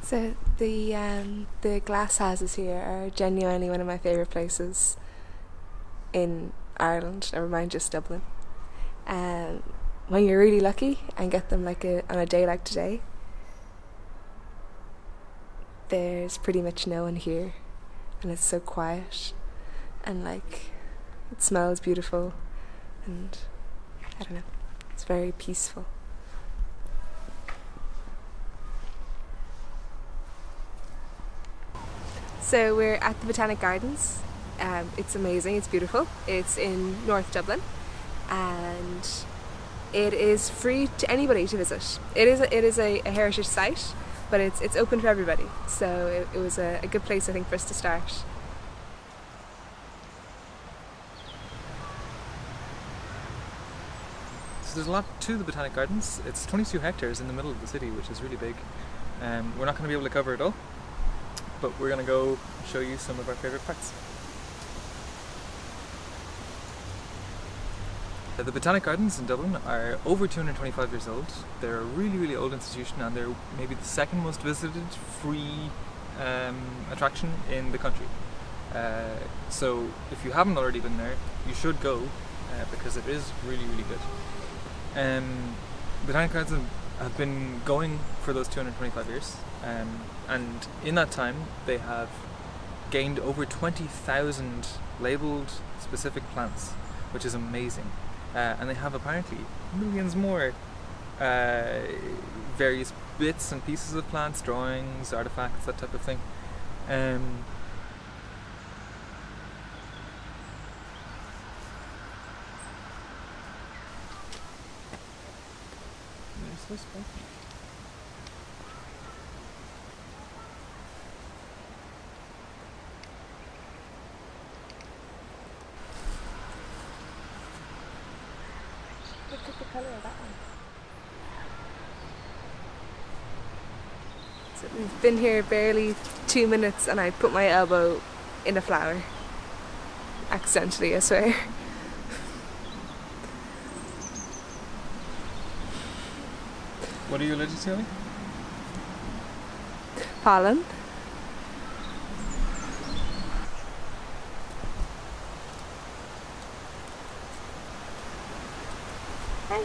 So the glass houses here are genuinely one of my favourite places in Ireland, never mind just Dublin. When you're really lucky and get them on a day like today, there's pretty much no one here, and it's so quiet, and it smells beautiful, and I don't know, it's very peaceful. So we're at the Botanic Gardens. It's amazing, it's beautiful. It's in North Dublin, and it is free to anybody to visit. It is a heritage site, but it's open for everybody. So it was a good place, I think, for us to start. So there's a lot to the Botanic Gardens. It's 22 hectares in the middle of the city, which is really big. We're not going to be able to cover it all, but we're going to go show you some of our favourite parts. The Botanic Gardens in Dublin are over 225 years old. They're a really, really old institution, and they're maybe the second most visited free attraction in the country. So if you haven't already been there, you should go because it is really, really good. Botanic Gardens have been going for those 225 years, and in that time they have gained over 20,000 labelled specific plants, which is amazing. And they have apparently millions more various bits and pieces of plants, drawings, artifacts, that type of thing. They're so spiky. Look at the colour of that one. So we've been here barely 2 minutes and I put my elbow in a flower. Accidentally, I swear. What are you allergic to, Ellie? Pollen. Hi.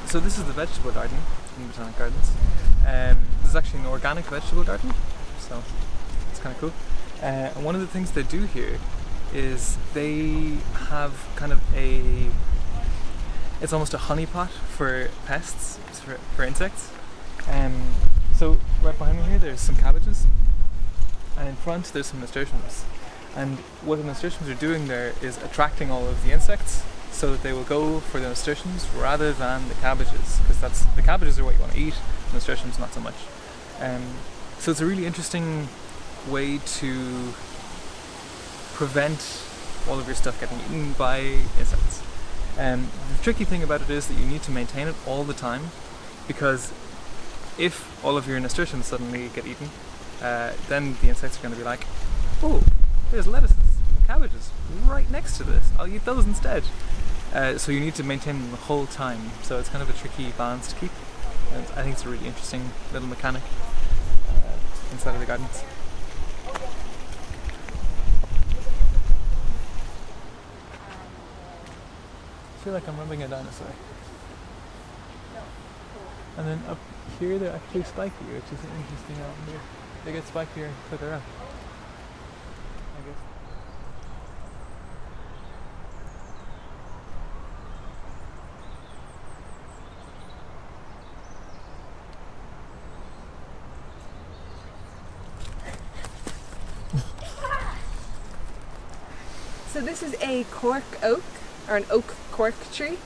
So this is the vegetable garden in Botanic Gardens. This is actually an organic vegetable garden, so it's kind of cool. And one of the things they do here is they have kind of it's almost a honeypot for pests, for insects. So right behind me here there's some cabbages, and in front there's some nasturtiums. And what the nasturtiums are doing there is attracting all of the insects, so that they will go for the nasturtiums rather than the cabbages, because the cabbages are what you want to eat, nasturtiums not so much. So it's a really interesting way to prevent all of your stuff getting eaten by insects. The tricky thing about it is that you need to maintain it all the time, because if all of your nasturtiums suddenly get eaten, then the insects are going to be like, oh, there's lettuces and cabbages right next to this, I'll eat those instead. So you need to maintain them the whole time, so it's kind of a tricky balance to keep. And I think it's a really interesting little mechanic inside of the gardens. I feel like I'm rubbing a dinosaur. And then up here they're actually spiky, which is an interesting element. They get spikier further up, I guess. So this is a cork oak, or an oak cork tree.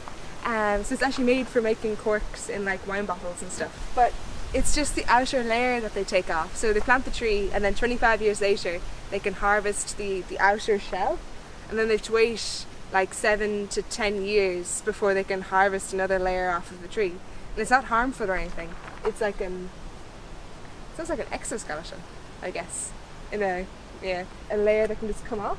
So it's actually made for making corks in like wine bottles and stuff. But it's just the outer layer that they take off. So they plant the tree and then 25 years later they can harvest the outer shell, and then they have to wait like 7 to 10 years before they can harvest another layer off of the tree. And it's not harmful or anything. It's like it sounds like an exoskeleton, I guess. A layer that can just come off.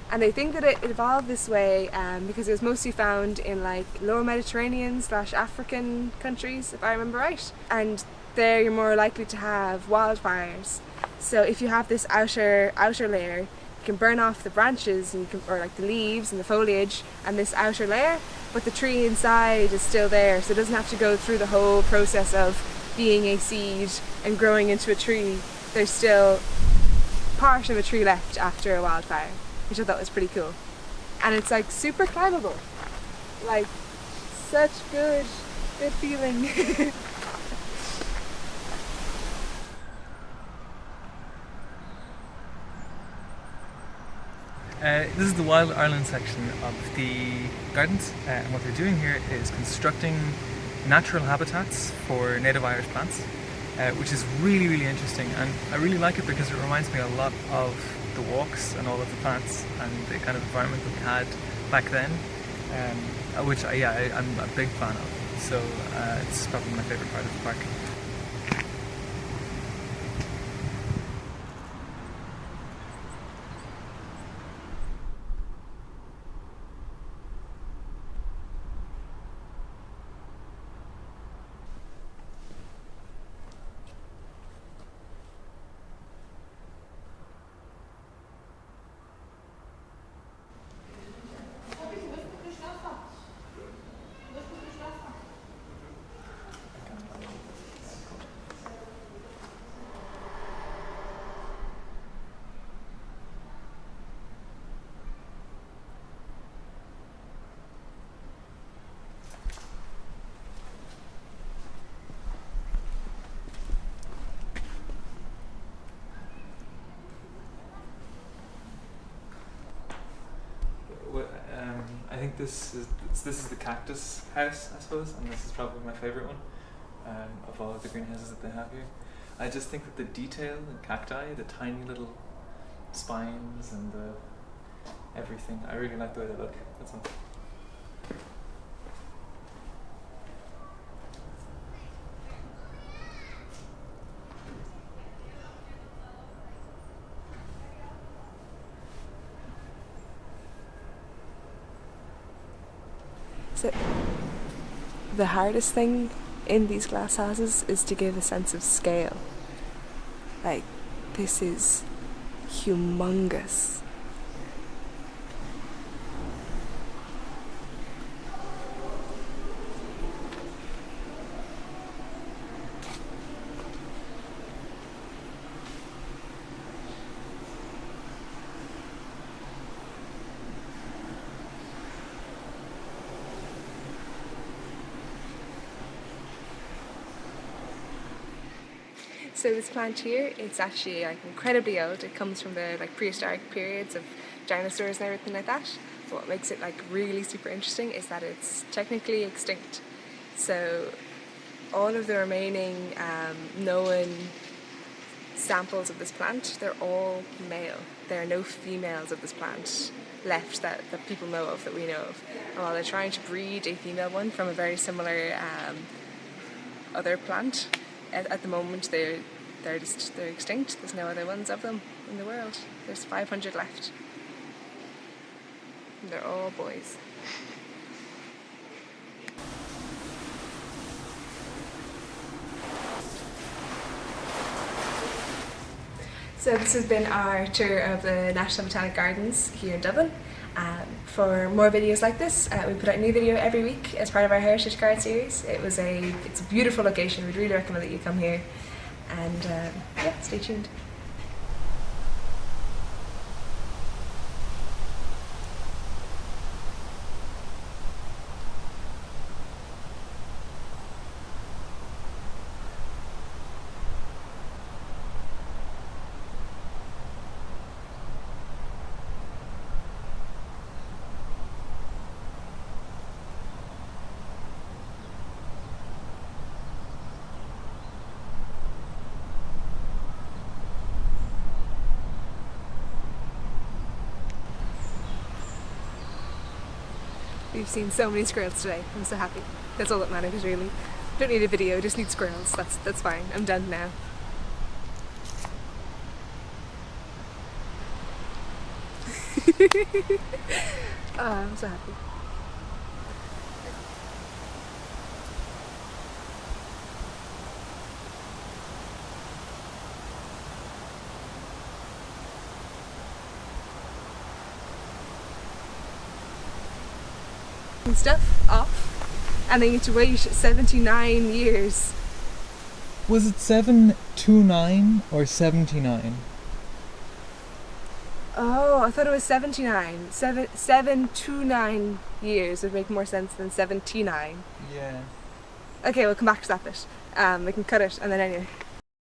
And they think that it evolved this way because it was mostly found in like lower Mediterranean / African countries, if I remember right. And there you're more likely to have wildfires. So if you have this outer layer, you can burn off the branches or like the leaves and the foliage and this outer layer, but the tree inside is still there, so it doesn't have to go through the whole process of being a seed and growing into a tree. There's still part of a tree left after a wildfire, which I thought was pretty cool. And it's like super climbable. Like, such good feeling. This is the Wild Ireland section of the gardens, and what they're doing here is constructing natural habitats for native Irish plants, which is really, really interesting, and I really like it because it reminds me a lot of the walks and all of the plants and the kind of environment that we had back then, which I'm a big fan of. So it's probably my favourite part of the park. I think this is the cactus house, I suppose, and this is probably my favourite one of all of the greenhouses that they have here. I just think that the detail in cacti, the tiny little spines and everything, I really like the way they look. That's all. So the hardest thing in these glass houses is to give a sense of scale. Like, this is humongous. So this plant here, it's actually like incredibly old. It comes from the like prehistoric periods of dinosaurs and everything like that. But what makes it like really super interesting is that it's technically extinct. So all of the remaining known samples of this plant, they're all male. There are no females of this plant left that people know of, that we know of. And while they're trying to breed a female one from a very similar other plant, at the moment they're extinct. There's no other ones of them in the world. There's 500 left. And they're all boys. So this has been our tour of the National Botanic Gardens here in Dublin. For more videos like this, we put out a new video every week as part of our Heritage Card series. It's a beautiful location. We'd really recommend that you come here, and yeah, stay tuned. We've seen so many squirrels today. I'm so happy. That's all that matters, really. Don't need a video, just need squirrels. That's fine. I'm done now. Oh, I'm so happy. Stuff off, and they need to wait 79 years. Was it 729 or 79? Oh, I thought it was 79. 729 years would make more sense than 79. Yeah. Okay, we'll come back to that bit. We can cut it, and then anyway.